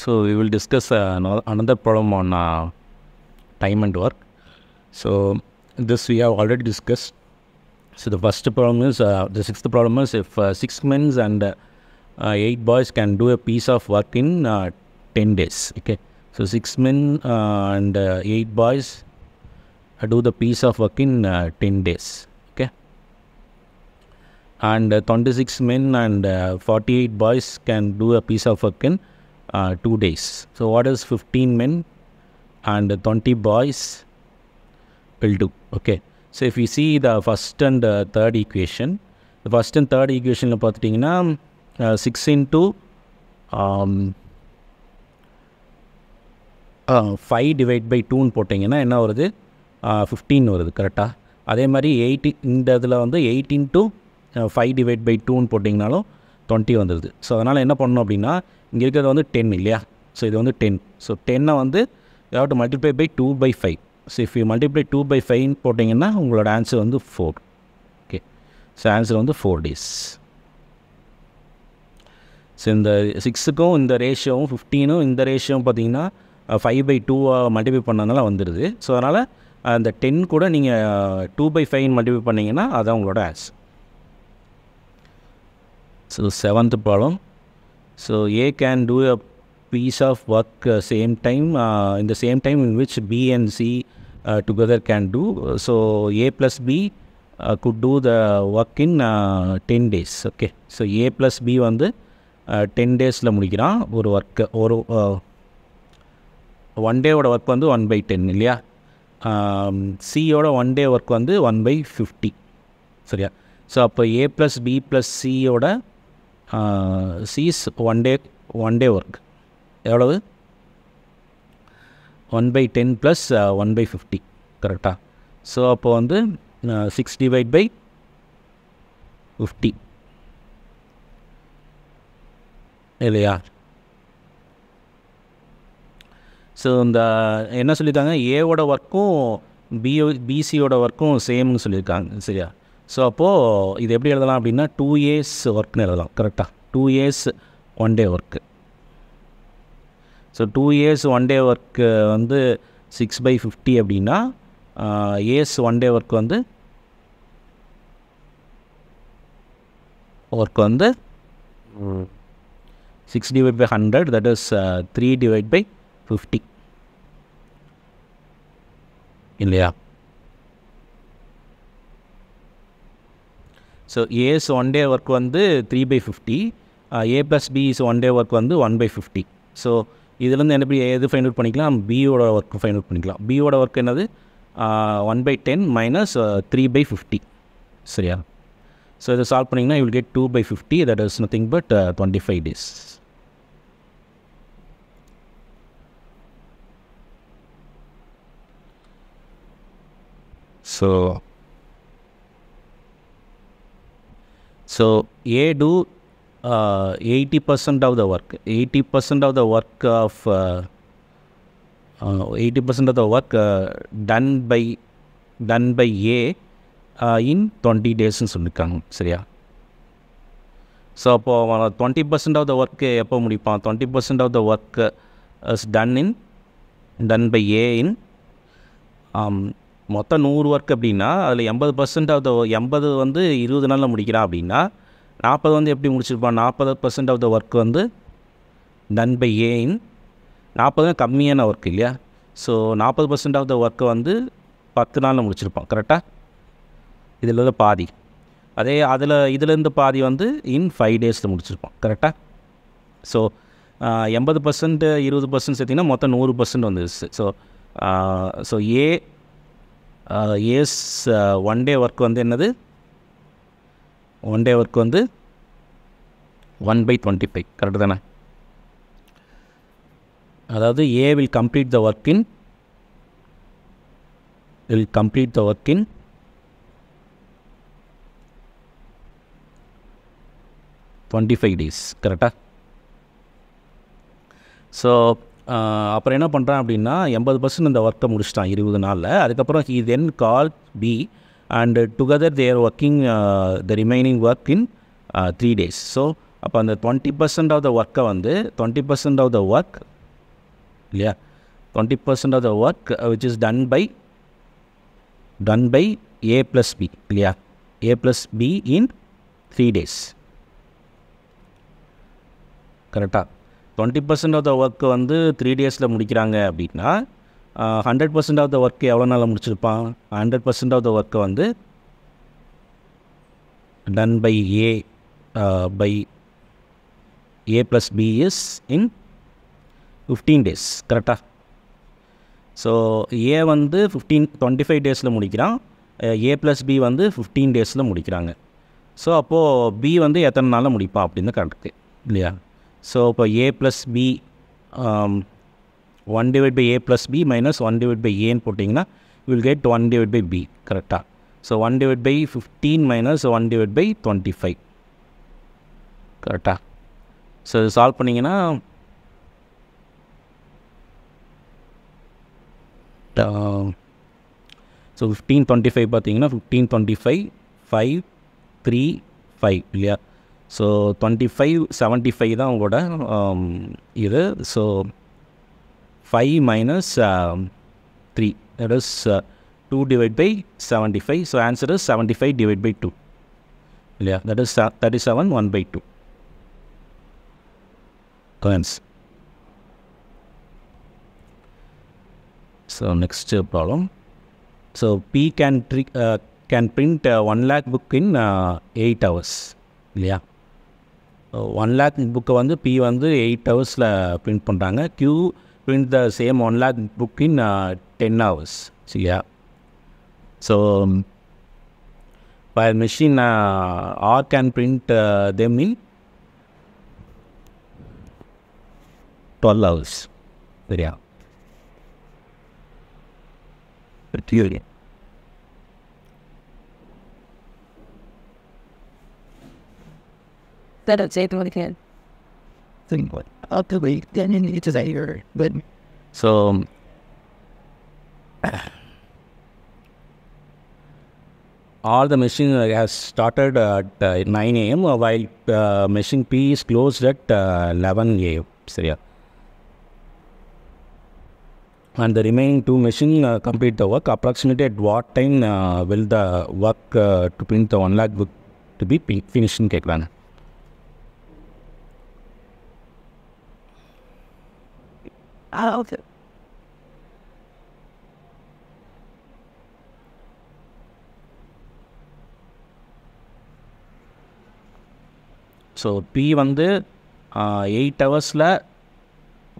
So we will discuss another problem on time and work. So this we have already discussed. So the first problem is, the sixth problem is, if 6 men and 8 boys can do a piece of work in 10 days. Okay, so 6 men and 8 boys do the piece of work in 10 days. Okay, and 26 men and 48 boys can do a piece of work in 2 days. So what is 15 men and 20 boys will do? Okay, so if we see the first and third equation, the first and third equation la paathitingna 6 into 5 divided by 2 னு போட்டிங்கன்னா என்ன வருது? 15 வருது. கரெக்டாக அதே மாதிரி 8 இந்த இதில் வந்து 8 into 5 divided by 2 னு போட்டிங்கனாலும் 20 வந்துடுது. ஸோ அதனால் என்ன பண்ணணும் அப்படின்னா, இங்கே இருக்கிறது வந்து 10 இல்லையா? ஸோ இது வந்து 10. ஸோ 10 வந்து you have to multiply by 2 by 5. So if you multiply 2 by 5 போட்டிங்கன்னா உங்களோட ஆன்சர் வந்து 4. ஓகே, ஸோ ஆன்சர் வந்து 4 days. ஸோ இந்த 6க்கும் இந்த ரேஷியோவும் 15ம் இந்த ரேஷியோவும் பார்த்தீங்கன்னா 5 by 2 மல்டிப்ளை பண்ணதுனால வந்துடுது. ஸோ அதனால் அந்த 10 கூட நீங்கள் 2 by 5 மல்டிப்ளை பண்ணிங்கன்னா அதுதான் உங்களோட answer. So 7th problem. So A can do a piece of work same time in the same time in which B and C together can do. So A plus B could do the work in 10 days. Okay, so A plus B வந்து 10 daysல முடிக்கிறான் ஒரு work. ஒரு 1 டேவோட work வந்து 1/10 இல்லையா? சியோட 1 day work வந்து 1/50. சரியா? So அப்போ A plus B plus சியோட C's 1 day ஒர்க் எவ்வளவு? 1/10 ப்ளஸ் 1/50. கரெக்டாக? ஸோ அப்போ வந்து 6 divided by 50 இல்லையா? ஸோ இந்த என்ன சொல்லியிருக்காங்க, ஏவோட ஒர்க்கும் பிசியோட ஒர்க்கும் சேம்னு சொல்லியிருக்காங்க. சரியா? ஸோ அப்போது இது எப்படி எழுதலாம் அப்படின்னா 2 years ஒர்க்னு எழுதலாம். கரெக்டாக? 2 years 1 day work. So 2 years 1 day work வந்து 6/50 அப்படின்னா ஏஸ் 1 day ஒர்க் வந்து 6 divided by 100, that is 3 divided by 50 இல்லையா? ஸோ ஏஸ் 1 day ஒர்க் வந்து 3/50, A plus B is 1 day work வந்து 1/50. ஸோ இதுலேருந்து என்ன எது ஃபைண்ட் அவுட் பண்ணிக்கலாம்? பியோட ஒர்க் ஃபைண்ட் அவுட் பண்ணிக்கலாம். பியோட ஒர்க் என்னது? 1/10 minus 3/50. சரியா? ஸோ இதை சால்வ் பண்ணிங்கன்னா you will get 2/50, that is nothing but 25 days. So A do 80% of the work. 80% of the work of 80% of the work done by A in 20 days னு சொல்லியிருக்காங்க. சரியா? So அப்போது 20% of the work எப்போ முடிப்பான்? 20% of the work is done by A in மொத்தம் 100 work அப்படின்னா அதில் 80% of the 80 வந்து 20 நாளில் முடிக்கிறான் அப்படின்னா 40 வந்து எப்படி முடிச்சிருப்பான்? 40% ஆஃப் த ஒர்க் வந்து டன் பை ஏ இன் 40 கம்மியான ஒர்க் இல்லையா? ஸோ 40% ஆஃப் த ஒர்க்கை வந்து 10 நாளில் முடிச்சிருப்பான். கரெக்டாக? இதில் தான் பாதி. அதே இதுலேருந்து பாதி வந்து இன் 5 daysல முடிச்சிருப்பான். கரெக்டாக? ஸோ 80% 20% சேர்த்திங்கன்னா மொத்தம் 100% வந்துடுச்சு. ஸோ ஏஸ் 1 day ஒர்க் வந்து என்னது? 1 day ஒர்க் வந்து 1/25. கரெக்டு தானே? அதாவது ஏ will complete the work in 25 days. கரெக்டாக? ஸோ அப்புறம் என்ன பண்ணுறான் அப்படின்னா 80% இந்த ஒர்க்கை முடிச்சிட்டான் 20 நாளில். அதுக்கப்புறம் he then called B and together they are working the remaining work in 3 days. So அப்போ அந்த 20% ஆஃப் த ஒர்க்கை வந்து 20% ஆஃப் த ஒர்க் இல்லையா? 20% of the work which is done by A + B இல்லையா? A + B in 3 days. கரெக்டாக 20% of the work வந்து 3 டேஸில் முடிக்கிறாங்க அப்படின்னா 100% ஆஃப் த ஒர்க்கு எவ்வளோ நாளில் முடிச்சிருப்பான்? 100% ஆஃப் த ஒர்க்கை வந்து done by A + B is in 15 days. கரெக்டாக. ஸோ A வந்து 25 டேஸில் முடிக்கிறான், A + B வந்து 15 டேஸில் முடிக்கிறாங்க. ஸோ அப்போது B வந்து எத்தனை நாளில் முடிப்பான் அப்படின்னு கரெக்டு இல்லையா? ஸோ இப்போ A + B 1/A + B minus 1/A ன்னு போட்டிங்கன்னா வில் கெட் 1/B. கரெக்டாக. So 1/15 minus 1/25. கரெக்டாக. ஸோ இது சால்வ் பண்ணிங்கன்னா ஸோ 1525 பார்த்தீங்கன்னா 1525 5 3 5 இல்லையா? ஸோ 2575 தான் உங்களோட இது. So 5 minus 3 that is 2/75. So answer is 75/2 இல்லையா? that is 37 1/2. Answer. So next problem. So P can print 1 lakh book in 8 hours இல்லையா? 1 lakh புக்கை வந்து P வந்து 8 ஹவர்ஸில் பிரிண்ட் பண்ணுறாங்க. Q print the same 1 lakh book in 10 hours இல்லையா? So while machine R can print them in 12 hours சரியா? theory. That's it. What can think what up to wait then it is here but so all the machine has started at 9 a.m. while machine P is closed at 11 a.m. சரியா? and the remaining 2 machines complete the work. Approximately at what time will the work to print the 1 lakh book to be finished in கேட்குறாங்க. okay. So P வந்து 8 ஹவர்ஸில்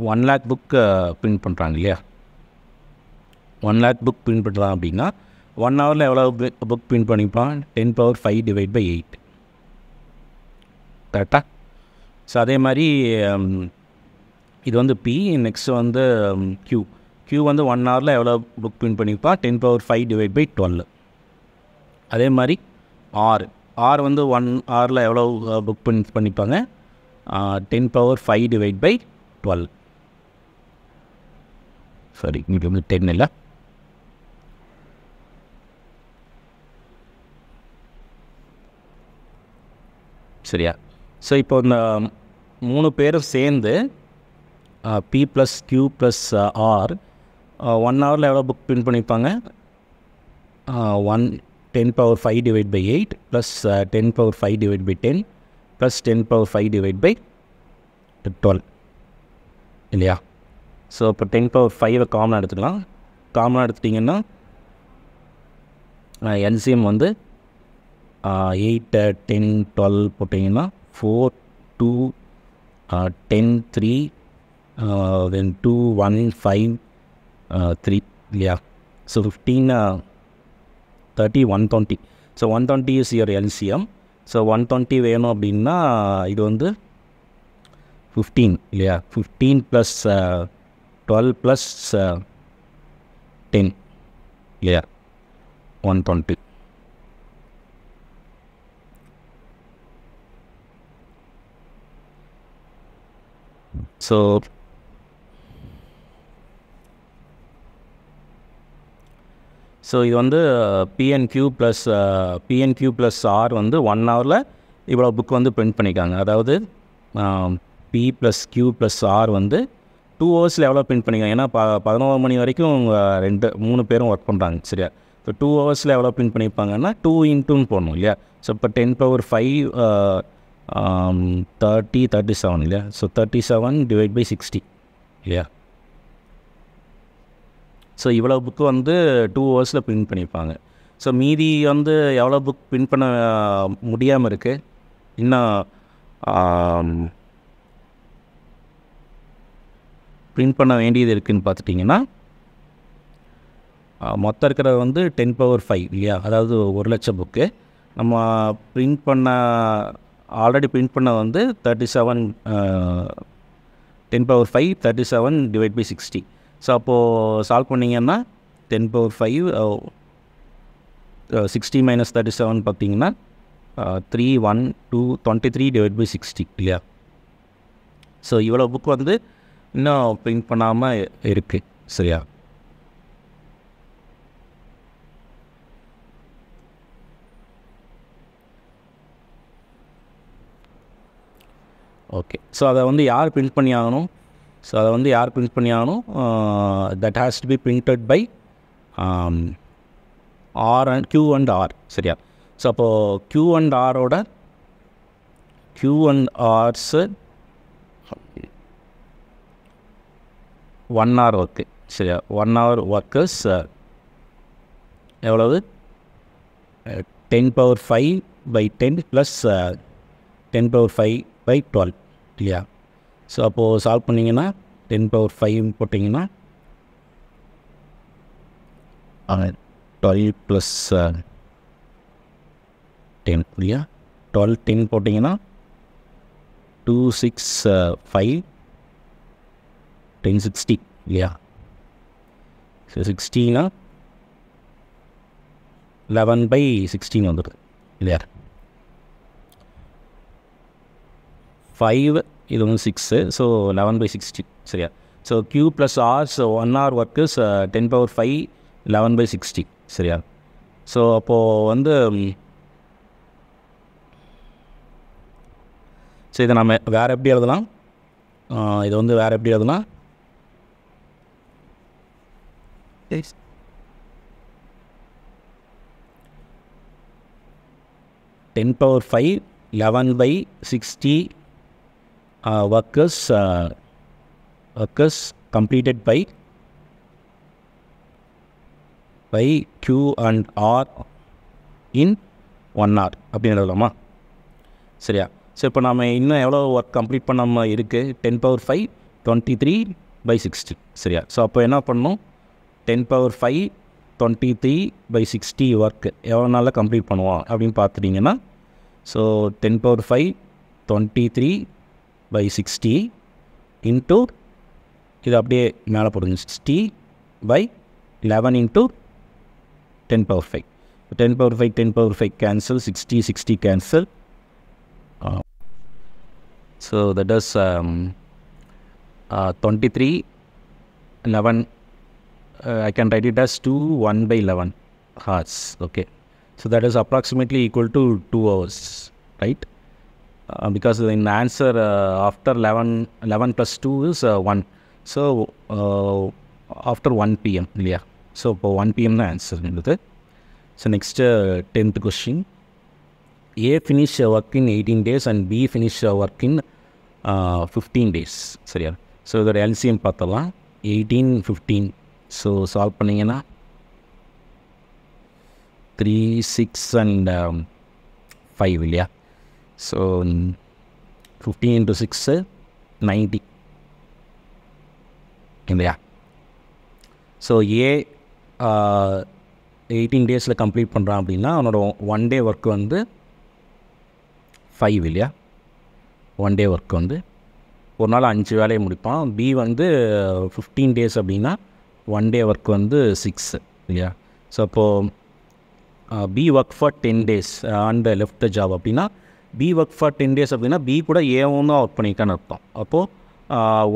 1 lakh book print பண்ணுறாங்க இல்லையா? 1 lakh book print பண்ணுறான் அப்படின்னா 1 ஹவரில் எவ்வளோ book print பண்ணிப்பான்? 10⁵ / 8 கரெக்டாக? ஸோ அதே மாதிரி இது வந்து P. நெக்ஸ்ட்டு வந்து Q வந்து 1 ஹவரில் எவ்வளோ புக் பிரிண்ட் பண்ணிப்பான்? 10⁵ / 12. அதே மாதிரி R வந்து 1 ஹவரில் எவ்வளோ புக் பிரிண்ட் பண்ணிப்பாங்க? 10⁵ / 12. சாரி இங்கே வந்து 10 இல்லை. சரியா? ஸோ இப்போ இந்த 3 பேரும் சேர்ந்து P + Q + R 1 ஹவரில் எவ்வளோ புக் பிரிண்ட் பண்ணிப்பாங்க? 10⁵ / 8 ப்ளஸ் 10⁵ / 10 ப்ளஸ் 10⁵ / 12 இல்லையா? ஸோ இப்போ 10⁵ காமனாக எடுத்துக்கலாம். காமனாக எடுத்துட்டிங்கன்னா எல்சிஎம் வந்து 8 10 12 போட்டிங்கன்னா 4 2 10 3 then 2 1 5 3 இல்லையா? So 15 30 120. So 120 is your LCM. So 120 வேணும் அப்படின்னா இது வந்து 15 இல்லையா? 15 ப்ளஸ் 12 ப்ளஸ் 10 இல்லையா? 120. ஸோ இது வந்து PNQ ப்ளஸ் R வந்து 1 ஹவரில் இவ்வளோ புக் வந்து பிரிண்ட் பண்ணிக்காங்க. அதாவது P + Q + R வந்து 2 ஹவர்ஸில் எவ்வளோ பிரிண்ட் பண்ணிக்கலாம்? ஏன்னா 11 மணி வரைக்கும் 3 பேரும் ஒர்க் பண்ணுறாங்க, சரியா? இப்போ 2 ஹவர்ஸில் எவ்வளோ பிரிண்ட் பண்ணியிருப்பாங்கன்னா 2 இன்ட்டுன்னு போடணும் இல்லையா? ஸோ இப்போ 10⁵ 37 இல்லையா? ஸோ 37/60 இல்லையா? ஸோ இவ்வளோ புக்கு வந்து 2 ஹவர்ஸில் பிரிண்ட் பண்ணியிருப்பாங்க. ஸோ மீதி வந்து எவ்வளோ புக் பிரிண்ட் பண்ண முடியாமல் இருக்குது, இன்னும் பிரிண்ட் பண்ண வேண்டியது இருக்குதுன்னு பார்த்துட்டிங்கன்னா, மொத்தம் இருக்கிறது வந்து 10⁵ இல்லையா? அதாவது 1,00,000 புக்கு. நம்ம பிரிண்ட் பண்ண ஆல்ரெடி பிரிண்ட் பண்ண வந்து 37 10⁵ 37/60. ஸோ அப்போது சால்வ் பண்ணிங்கன்னா 10⁵ 60 - 37 பார்த்தீங்கன்னா 23/60 இல்லையா? ஸோ இவ்வளோ புக் வந்து இன்னும் பிரிண்ட் பண்ணாமல் இருக்குது, சரியா? ஓகே. ஸோ அதை வந்து யார் பிரிண்ட் பண்ணி ஆகணும்? That has to be printed by Q and R, சரியா? ஸோ அப்போது Q and R's 1 hour work, சரியா? 1 hour ஒர்க்கர்ஸ் எவ்வளவு? 10⁵/10 ப்ளஸ் 10⁵/12 இல்லையா? ஸோ அப்போது சால்வ் பண்ணிங்கன்னா 10⁵ போட்டிங்கன்னா 12 + 10 இல்லையா? 12 10 போட்டிங்கன்னா 265 1060 இல்லையா? ஸோ 60னா 11/16 வந்துடுது இல்லையா? 5 இது வந்து 6, ஸோ 11/60, சரியா? So Q + R 1 hour workers 10⁵ 11/60, சரியா? ஸோ அப்போது வந்து ஸோ இதை நம்ம வேறு எப்படி எழுதலாம்? இதை வந்து வேறு எப்படி எழுதலாம்? 10⁵ 11/60 workers completed by Q and R in 1 hour அப்படின்னு எழுதலாமா? சரியா? ஸோ இப்போ நம்ம இன்னும் எவ்வளோ ஒர்க் கம்ப்ளீட் பண்ணாமல் இருக்குது? 10⁵ 23/60, சரியா? ஸோ அப்போ என்ன பண்ணணும்? 10⁵ 23/60 ஒர்க்கு எவ்வளோ நாளில் கம்ப்ளீட் பண்ணுவோம் அப்படின்னு பார்த்துட்டிங்கன்னா, ஸோ 10⁵ 23/60 இன்ட்டு இது அப்படியே மேலே போடுங்க 60/11 into 10⁵. 10⁵ cancel, 60 cancel. So that is 23/11. I can write it as 2 1/11 hours. Okay, so that is approximately equal to 2 hours, right? Because in the answer after 11 plus 2 is 1. So after 1 p.m. yeah. So 1 p.m. the answer. So next 10th question. A finish work in 18 days and B finish work in 15 days. சரியா? So இதோட LCM பார்த்தலாம். 18 15. So solve பண்ணிங்கன்னா 3 6 and 5 இல்லையா? So 15 into 6 90 இல்லையா? So A 18 டேஸில் complete பண்ணுறான் அப்படின்னா அவனோட 1 day ஒர்க் வந்து 5 இல்லையா? 1 day ஒர்க் வந்து ஒரு நாள் 5 வேலையை முடிப்பான். B வந்து 15 days அப்படின்னா 1 day ஒர்க் வந்து 6 இல்லையா? ஸோ அப்போது B work for 10 days and left the job அப்படின்னா B ஒர்க் ஃபார் 10 days அப்படின்னா B கூட ஏவும் தான் ஒர்க் பண்ணியிருக்கான்னு அர்த்தம். அப்போது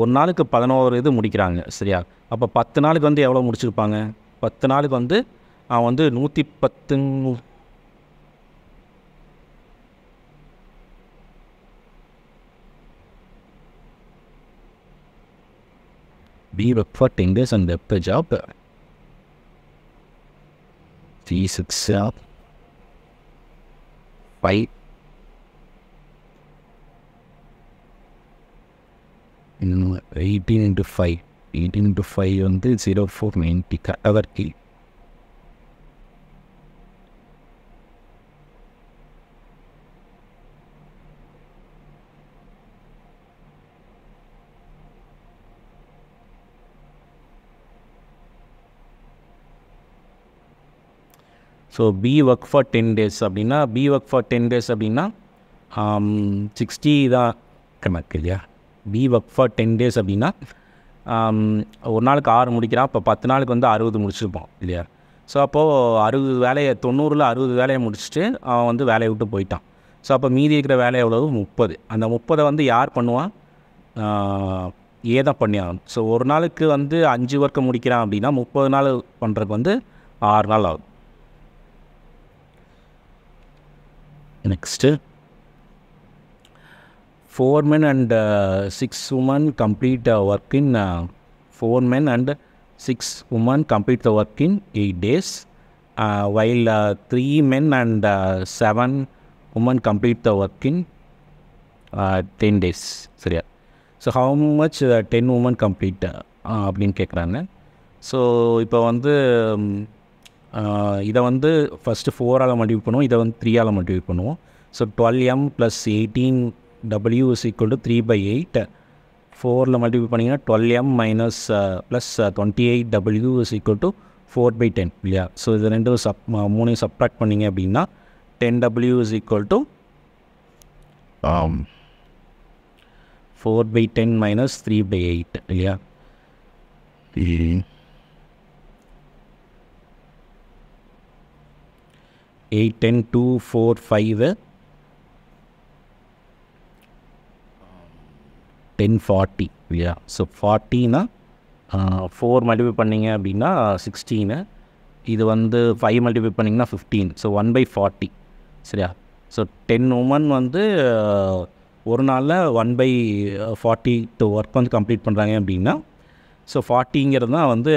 ஒரு நாளுக்கு 11 இது முடிக்கிறாங்க, சரியா? அப்போ 10 நாளுக்கு வந்து எவ்வளோ முடிச்சிருப்பாங்க? 10 நாளுக்கு வந்து அவன் வந்து 110 110 B work for 10 days and left the job. C 6 5 18 into 5 into 5 வந்து 0490 கரெக்டாக தான் இருக்கு. So be work for 10 days அப்படின்னா பி ஒர்க் ஃபார் 10 days அப்படின்னா 60 தான் கணக்கு இல்லையா. பி ஒர்க் ஃபார் 10 days அப்படின்னா ஒரு நாளுக்கு 6 முடிக்கிறான். இப்போ 10 நாளுக்கு வந்து 60 முடிச்சிருப்போம் இல்லையா. ஸோ அப்போது 60 வேலையை 90ல் 60 வேலையை முடிச்சுட்டு அவன் வந்து வேலையை விட்டு போயிட்டான். ஸோ அப்போ மீதி இருக்கிற வேலை எவ்வளவு 30. அந்த 30 வந்து யார் பண்ணுவான்? ஏ தான் பண்ணி ஆகணும். ஸோ ஒரு நாளுக்கு வந்து 5 ஒர்க்கை முடிக்கிறான் அப்படின்னா 30 நாள் பண்ணுறதுக்கு வந்து 6 நாள் ஆகும். Next 4 men and 6 women complete work in 4 men and 6 women complete the work in 8 days, while 3 men and 7 women complete the work in 10 days. சரியா? So how much 10 women complete அப்படின்னு கேட்குறாங்க. ஸோ இப்போ வந்து இதை வந்து ஃபஸ்ட்டு 4ஆல் மல்டிப்ளை பண்ணுவோம், இதை வந்து 3ஆல் மல்டிப்ளை பண்ணுவோம். So 12m + 18w is equal to 3/8. 4ல் மல்டிப்ளை பண்ணிங்கன்னா 12m + 28w is equal to 4/10 இல்லையா. ஸோ இது ரெண்டும் மூணையும் சப்ட்ராக்ட் பண்ணிங்க அப்படின்னா 10w is equal to 4/10 - 3/8 இல்லையா. 8 10 2 4 5 10 40 இல்லையா. ஸோ 40னா 4 மல்டிப்ளை பண்ணிங்க அப்படின்னா 16, இது வந்து 5 மல்டிப்ளை பண்ணிங்கன்னா 15. ஸோ 1/40 சரியா. ஸோ 10 women வந்து ஒரு நாளில் 1/40 ஒர்க் வந்து கம்ப்ளீட் பண்ணுறாங்க அப்படின்னா ஸோ 40ங்கிறது தான் வந்து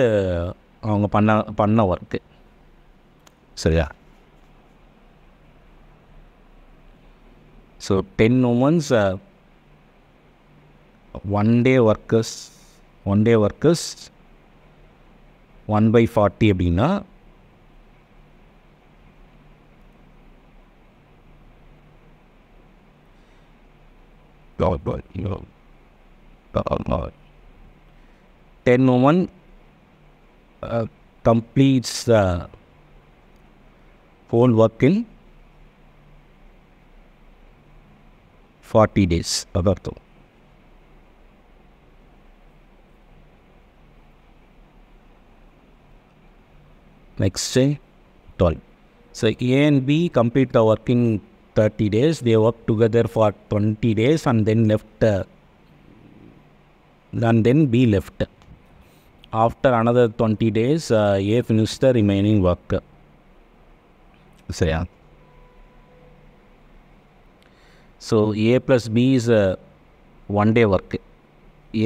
அவங்க பண்ண ஒர்க்கு சரியா. ஸோ 10 women's 1 day workers 1/40 அப்படின்னா ten women completes the whole work in 40 days அதர்த்தம். Next 12. So A and B complete the work in 30 days. They work together for 20 days and then B left. After another 20 days, A finished the remaining work. So yeah. So A plus B is 1 day work.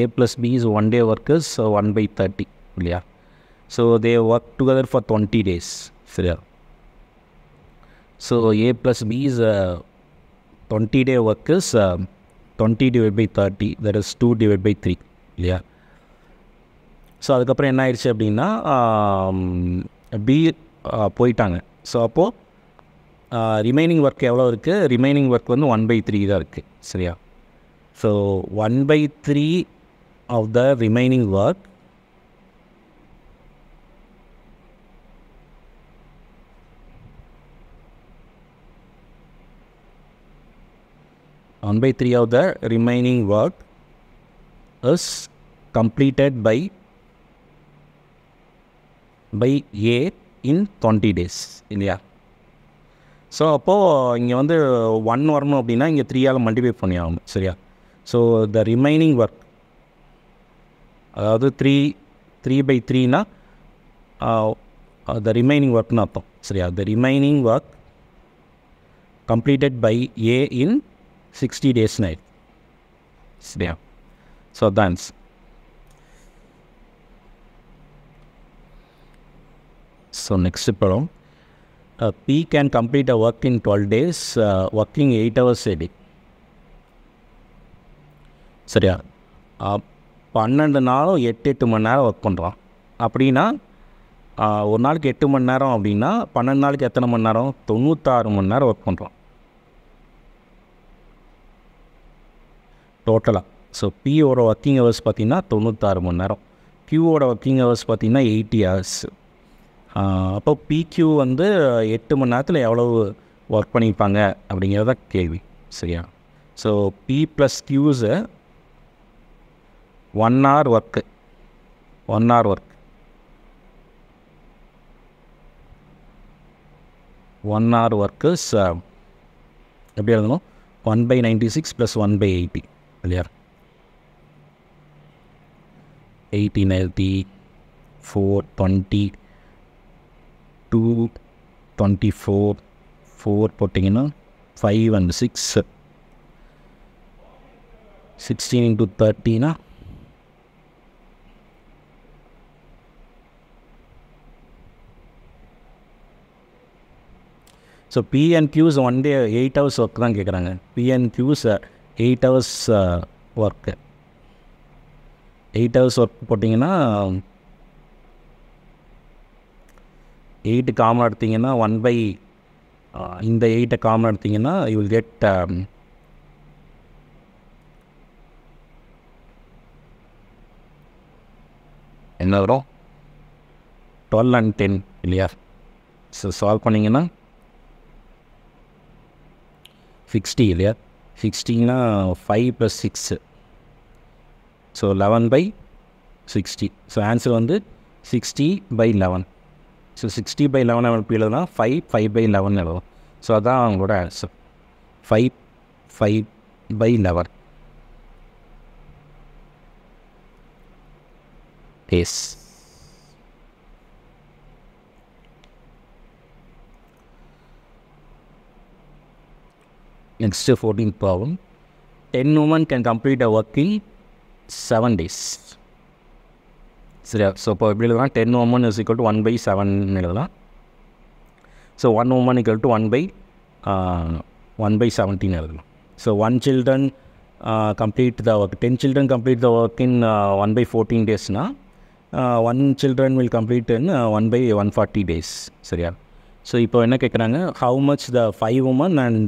A plus B is 1 day work is 1/30 இல்லையா. So they work together for 20 days சரியா. So A plus B is 20 day work is 20 divided by 30, that is 2 divided by 3 இல்லையா. So அதுக்கப்புறம் என்ன ஆயிடுச்சு அப்படின்னா B போயிட்டாங்க. So அப்போது remaining work எவ்வளோ இருக்குது? ரிமைனிங் ஒர்க் வந்து 1/3 தான் இருக்குது சரியா. So 1/3 of the remaining work of the remaining work is completed by A in 20 days இல்லையா. ஸோ அப்போது இங்கே வந்து 1 வரணும் அப்படின்னா இங்கே 3ஆல் மல்டிப்ளை பண்ணி ஆகணும் சரியா. ஸோ த ரிமைனிங் ஒர்க் அதாவது 3/3னா த ரிமைனிங் ஒர்க்னு அர்த்தம் சரியா. The remaining work completed by A in 60 days night சரியா. ஸோ அதான் ஸோ நெக்ஸ்ட் படம் P can complete a work in 12 days, working 8 hours a day. சரியா? 12 நாளும் 8 மணி நேரம் ஒர்க் பண்ணுறான். அப்படின்னா ஒரு நாளைக்கு 8 மணி நேரம் அப்படின்னா 12 நாளைக்கு எத்தனை மணி நேரம்? 96 மணி நேரம் ஒர்க் பண்ணுறான் டோட்டலாக. ஸோ பியோட ஒர்க்கிங் ஹவர்ஸ் பார்த்திங்கன்னா 96 மணி நேரம், கியூவோட ஒர்க்கிங் ஹவர்ஸ் பார்த்திங்கன்னா 80 ஹவர்ஸ். அப்போ பிக்யூ வந்து 8 மணி நேரத்தில் எவ்வளவு ஒர்க் பண்ணியிருப்பாங்க அப்படிங்கிறத கேள்வி. சரியா? So P plus Q's 1 hour work, 1 hour work, 1 hour work எப்படி எழுதணும்? 1/96 + 1/80 இல்லையா? 18 80 4 20 2 24 4 போட்டிங்கன்னா 5 and 6 16 × 30 so P and Q's 1 day 8 hours work தான் கேட்குறாங்க. P and Q's 8 hours work, 8 hours work போட்டிங்கன்னா 8 காமன் எடுத்திங்கன்னா 1 இந்த 8 காமன் எடுத்திங்கன்னா யூ வில் கெட் என்ன வரும்? 12 and 10 இல்லையா? ஸோ சால்வ் பண்ணிங்கன்னா 60 இல்லையா? 60னா 5 + 6, ஸோ 11/60. ஸோ ஆன்சர் வந்து 60/11. ஸோ 60/11 எப்படி எழுதுனா 5/11 எழுதும். ஸோ அதான் அவங்களோட ஆன்சர், 5/11 எஸ். Next 14th problem. 10 women can complete a work in 7 days. சரியா? ஸோ இப்போ எப்படி எழுதலாம்? 10 women is equal to 1/7 எழுதலாம். ஸோ 1 woman equal to 1/17 எழுதலாம். So 1 children complete the work, 10 children complete the work in 1/14 daysனா 1 children will complete in 1/140 days. சரியா? So இப்போ என்ன கேட்குறாங்க? how much the 5 women and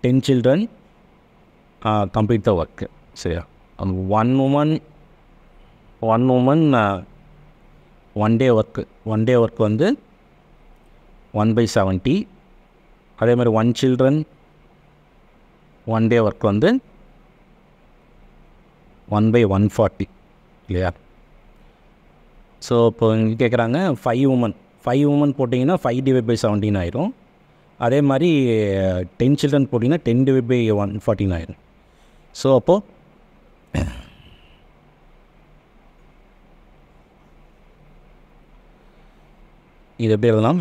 10 children complete the work. சரியா? 1 woman 1 day work வந்து 1/70. அதே மாதிரி 1 children 1 day work வந்து 1/140 இல்லையா? ஸோ இப்போ இங்கே கேட்குறாங்க 5 women போட்டிங்கன்னா 5/17 ஆயிரும். அதே மாதிரி 10 children போட்டிங்கன்னா 10/114 ஆயிரும். ஸோ அப்போது இது எப்படி எழுதலாம்?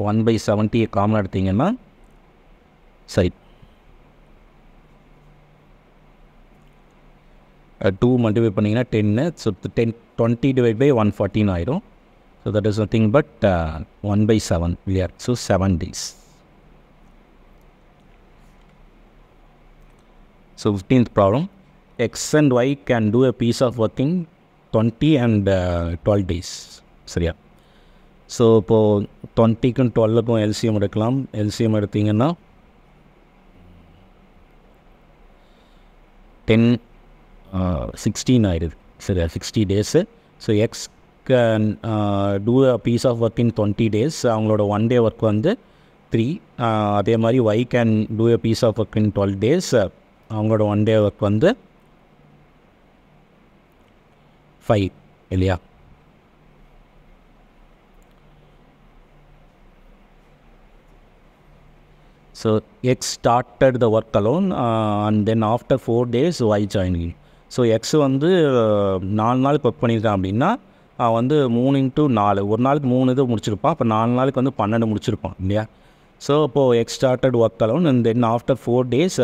1/70 காமன் எடுத்திங்கன்னா சரி 2 மல்டிப்ளை பண்ணிங்கன்னா 10, ஸோ 20/114 ஆயிரும். So that is nothing but 1/7 இல்லையா? So 7 days. So 15th problem. X and Y can do a piece of work in 20 and 12 days. சரியா? ஸோ இப்போது 20க்கும் 12க்கும் எல்சிஎம் எடுக்கலாம். எல்சிஎம் எடுத்திங்கன்னா 10 16 ஆயிடுது. சரியா? 60 days. So X can do a piece of work in 20 days. அவங்களோட 1 day work வந்து 3. அதே மாதிரி Y can do a piece of work in 12 days. அவங்களோட 1 day ஒர்க் வந்து 5 இல்லையா? So X started the work alone and then after 4 days Y joined in. So X வந்து 4 நாளுக்கு work பண்ணியிருக்கான் அப்படின்னா வந்து 3 × 4 ஒரு நாளுக்கு 3 இது முடிச்சிருப்பான். அப்போ 4 நாளுக்கு வந்து 12 முடிச்சிருப்பான் இல்லையா? ஸோ இப்போது X started work alone and then after 4 days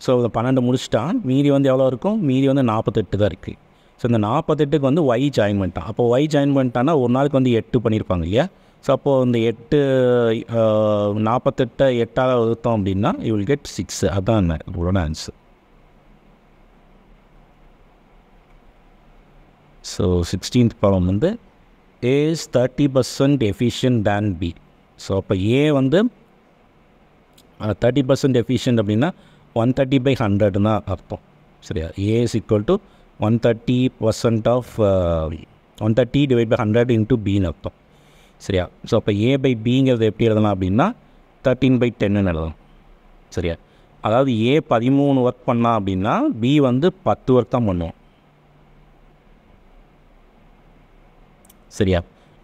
so 12 முடிச்சிட்டான். மீதி வந்து எவ்வளோ இருக்கும்? மீதி வந்து 48 தான் இருக்குது. ஸோ இந்த 48க்கு வந்து ஒய் ஜாயின் பண்ணிட்டான். அப்போ ஒய் ஜாயின் பண்ணிட்டான்னா ஒரு நாளுக்கு வந்து 8 பண்ணியிருப்பாங்க இல்லையா. ஸோ அப்போது இந்த 48 8ஆல் வகுத்தோம் அப்படின்னா யூ வில் கெட் 6. அதுதான் உங்களோட ஆன்சர். ஸோ 16th ப்ராப்ளம் வந்து A is 30% efficient than B. So அப்போ A வந்து 30% எஃபிஷியன்ட் அப்படின்னா 130/100 தான் அர்த்தம். சரியா. A is equal to 130% of 130/100 into Bன்னு அர்த்தம். சரியா. ஸோ அப்போ A/Bங்கிறது எப்படி எழுதலாம் அப்படின்னா 13/10ன்னு எழுதலாம். சரியா. அதாவது A 13 ஒர்க் பண்ணால் அப்படின்னா B வந்து 10 ஒர்க் தான் பண்ணுவோம். சரியா.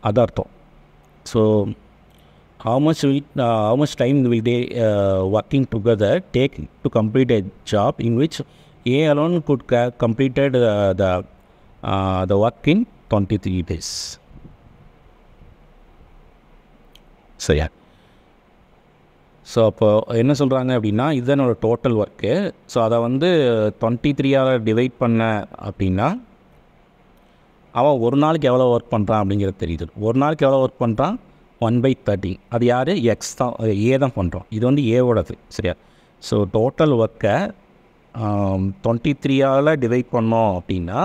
அது அர்த்தம். So how much time will they working together take to complete a job in which A alone could completed the work in 23 days. சரியா. ஸோ அப்போ என்ன சொல்கிறாங்க அப்படின்னா இதுதான் என்னோடய டோட்டல் ஒர்க்கு. ஸோ அதை வந்து 23ஆல் டிவைட் பண்ண அப்படின்னா அவன் ஒரு நாளைக்கு எவ்வளோ ஒர்க் பண்ணுறான் அப்படிங்கிறது தெரியுது. ஒரு நாளைக்கு எவ்வளோ ஒர்க் பண்ணுறான் 1/30. அது யார்? எக்ஸ் தான், ஏ தான் பண்ணுறோம். இது வந்து ஏவோடது. சரியா. ஸோ டோட்டல் ஒர்க்கை 23ஆல் டிவைட் பண்ணோம் அப்படின்னா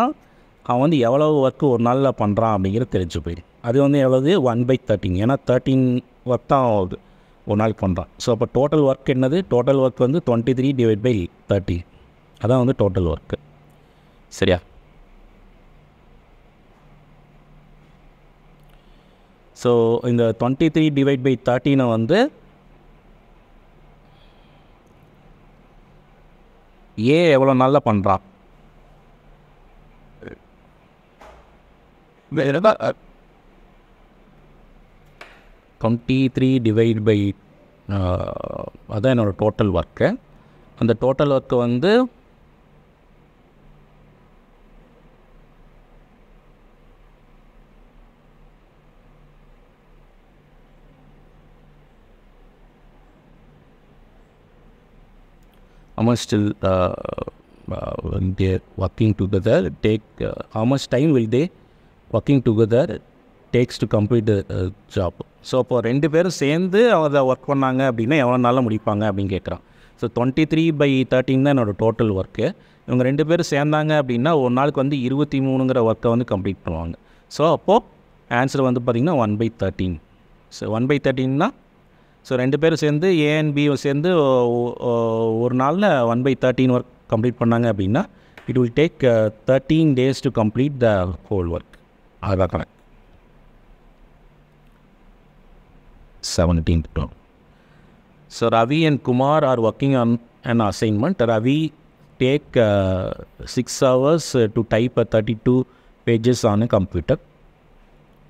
அவன் வந்து எவ்வளோ ஒர்க்கு ஒரு நாளில் பண்ணுறான் அப்படிங்கிறது தெரிஞ்சு போயிடும். அது வந்து எவ்வளவு? 1/13. ஏன்னா 13 ஒர்க் தான் ஒரு நாளைக்கு பண்ணுறான். ஸோ அப்போ டோட்டல் ஒர்க் என்னது? டோட்டல் ஒர்க் வந்து 23/30. அதான் வந்து டோட்டல் ஒர்க்கு. சரியா. ஸோ இந்த 23/30 வந்து ஏ எவ்வளோ நாளில் பண்ணுறான்? 23 அதான் என்னோடய டோட்டல் ஒர்க்கு. அந்த டோட்டல் ஒர்க்கு வந்து how much still when they working together take how much time will they working together takes to complete the job. So அப்போ 2 பேரும் சேர்ந்து அதை ஒர்க் பண்ணாங்க அப்படின்னா எவ்வளோ நாளில் முடிப்பாங்க அப்படின்னு கேட்குறான். ஸோ 23/13 தான் என்னோடய டோட்டல் ஒர்க்கு. இவங்க 2 பேரும் சேர்ந்தாங்க அப்படின்னா ஒரு நாளுக்கு வந்து 23ங்கிற ஒர்க்கை வந்து கம்ப்ளீட் பண்ணுவாங்க. ஸோ அப்போது ஆன்சர் வந்து பார்த்திங்கன்னா 1/13. ஸோ 1/13னா ஸோ 2 பேரும் சேர்ந்து ஏ அண்ட் பி சேர்ந்து ஒரு நாளில் 1/13 ஒர்க் கம்ப்ளீட் பண்ணாங்க அப்படின்னா it will take 13 days to complete the whole work. அதுதான் correct. 17th term. So Ravi and Kumar are working on an assignment. Ravi take 6 hours to type 32 pages on a computer,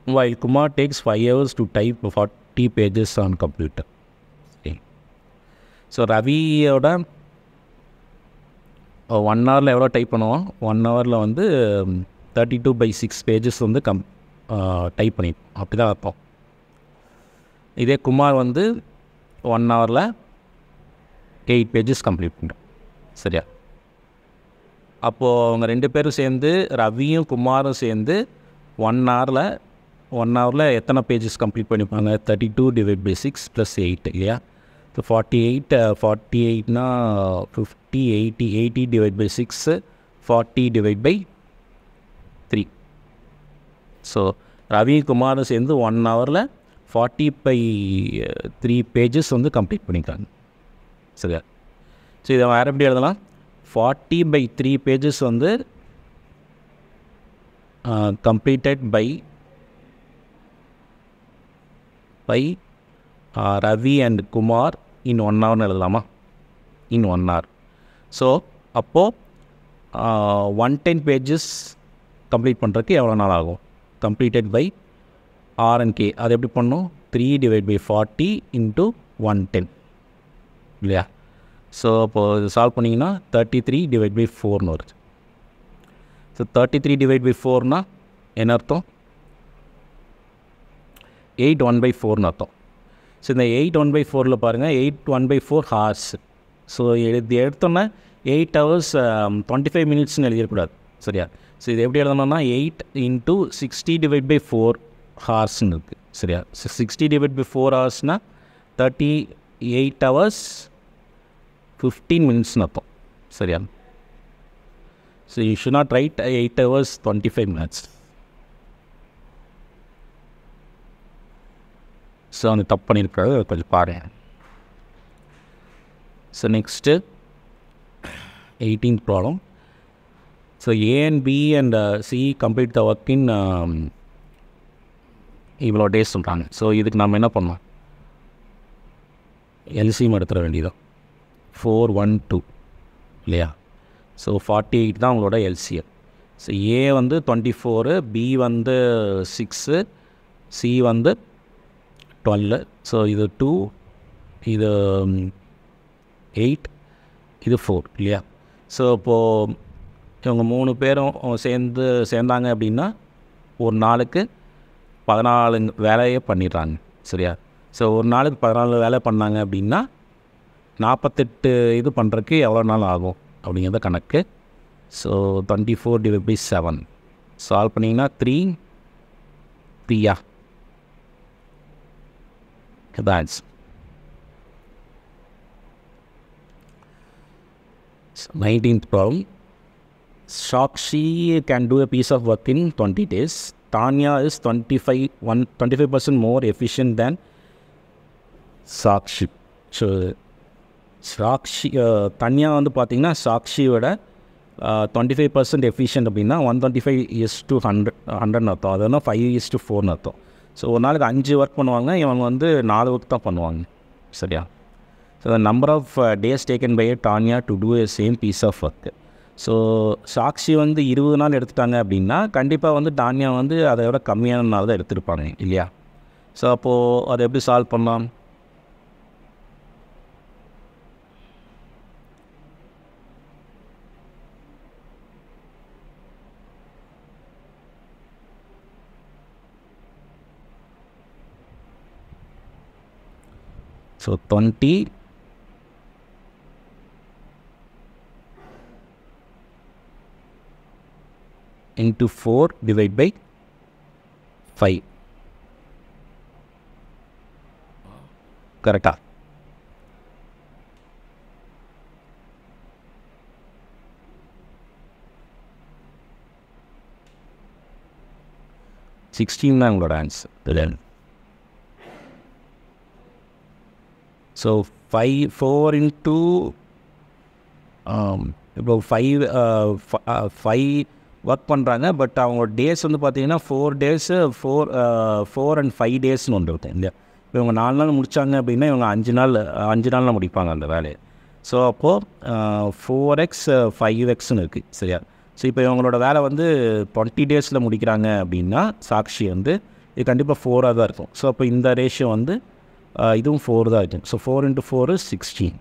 while Kumar takes 5 hours to type 40 pages on computer. Okay. So ரவியோட 1 ஹவரில் எவ்வளோ type பண்ணுவான்? 1 ஹவரில் வந்து 32/6 pages வந்து type பண்ணிப்போம். அப்படி தான் வைப்போம். இதே குமார் வந்து 1 ஹவரில் 8 பேஜஸ் கம்ப்ளீட் பண்ணுறோம். சரியா. அப்போது அவங்க 2 பேரும் சேர்ந்து ரவியும் குமாரும் சேர்ந்து 1 ஹவரில் எத்தனை பேஜஸ் கம்ப்ளீட் பண்ணிப்பாங்க? 32/6 + 8 இல்லையா. ஸோ 48னா 50 80/6 40/3. ஸோ ரவி குமாரும் சேர்ந்து 1 ஹவரில் 40/3 பேஜஸ் வந்து கம்ப்ளீட் பண்ணிக்காங்க. சரியா. ஸோ இதை வேறு எப்படி எழுதலாம்? 40/3 பேஜஸ் வந்து completed by Ravi and Kumar in 1 ஹவர்னு எழுதலாமா? In 1 hour. ஸோ அப்போது 110 பேஜஸ் கம்ப்ளீட் பண்ணுறதுக்கு எவ்வளோ நாள் ஆகும்? Completed by R and K. அது எப்படி பண்ணணும்? 3/40 × 110 இல்லையா. ஸோ அப்போது இது சால்வ் பண்ணிங்கன்னா 33/4ன்னு வருது. ஸோ 33/4னால் என்ன அர்த்தம்? 8 1/4ன்னு அர்த்தம். ஸோ இந்த 8 1/4ல் பாருங்கள், 8 1/4 ஹார்ஸ். ஸோ இது எடுத்தோன்னா 8 hours 25 minutesன்னு எழுதிடக்கூடாது. சரியா? ஸோ இது எப்படி எழுதணும்னா 8 × 60 / 4 ஹார்ஸ்ன்னு இருக்குது. சரியா? 60 / 4 ஹார்ஸ்னால் 38 hours 15 minutesன்னு அர்த்தம். சரியா? So you should not right 8 hours 25 minutes. So அந்த தப்பு பண்ணியிருக்காரு, கொஞ்சம் பாருங்க. So next 18th problem. So A and B and C complete the work in இவ்வளோ டேஸ் சொல்கிறாங்க. ஸோ இதுக்கு நம்ம என்ன பண்ணோம், எல்சிஎம் எடுத்துட வேண்டியதான். 4 1 2 இல்லையா? ஸோ 48 தான் உங்களோட எல்சிஎம். ஸோ A வந்து 24, B வந்து 6, C வந்து 12. ஸோ இது 2, இது 8, இது 4 இல்லையா? ஸோ இப்போது இவங்க 3 பேரும் சேர்ந்தாங்க அப்படின்னா ஒரு நாளுக்கு 14 வேலையே பண்ணிடுறாங்க. சரியா? ஸோ ஒரு நாளுக்கு 14 வேலை பண்ணாங்க அப்படின்னா 48 இது பண்ணுறதுக்கு எவ்வளோ நாள் ஆகும் அப்படிங்கிறத கணக்கு. ஸோ 24 / 7 சால்வ் பண்ணிங்கன்னா 3 that's 19th problem. Sakshi can do a piece of work in 20 days. Tanya is 25% more efficient than Sakshi. So Sakshi தனியா வந்து பார்த்திங்கன்னா சாக்ஷியோட 25% எஃபிஷியன்ட் அப்படின்னா 125:100 அர்த்தம். அது வந்து 5:4 அர்த்தம். ஸோ ஒரு நாளைக்கு 5 ஒர்க் பண்ணுவாங்க, இவங்க வந்து 4 ஒர்க் தான் பண்ணுவாங்க. சரியா? So the number of days taken by Tania to do a same piece of work. So Sakshi வந்து 20 நாள் எடுத்துட்டாங்க அப்படின்னா கண்டிப்பாக வந்து டானியா வந்து அதை விட கம்மியான நாள் தான் எடுத்துருப்பாங்க இல்லையா? ஸோ அப்போது அதை எப்படி சால்வ் பண்ணலாம்? ஸோ 20 × 4 / 5 கரெக்டா? தான் உங்களோட ஆன்சர். ஸோ 4 into இப்போ 5 ஒர்க் பண்ணுறாங்க. பட் அவங்க டேஸ் வந்து பார்த்திங்கன்னா 4 days 4 and 5 daysன்னு ஒன்று இருக்கும் இல்லையா? இப்போ இவங்க 4 நாள் முடித்தாங்க அப்படின்னா இவங்க 5 நாளில் முடிப்பாங்க அந்த வேலையை. ஸோ அப்போது 4x 5xன்னு இருக்குது. சரியா? ஸோ இப்போ இவங்களோட வேலை வந்து 20 days முடிக்கிறாங்க அப்படின்னா சாக்ஷி வந்து இது கண்டிப்பாக 4 தான் இருக்கும். ஸோ அப்போ இந்த ரேஷியோ வந்து இதுவும் 4 தான் இருக்கும். So 4 × 4 is 16.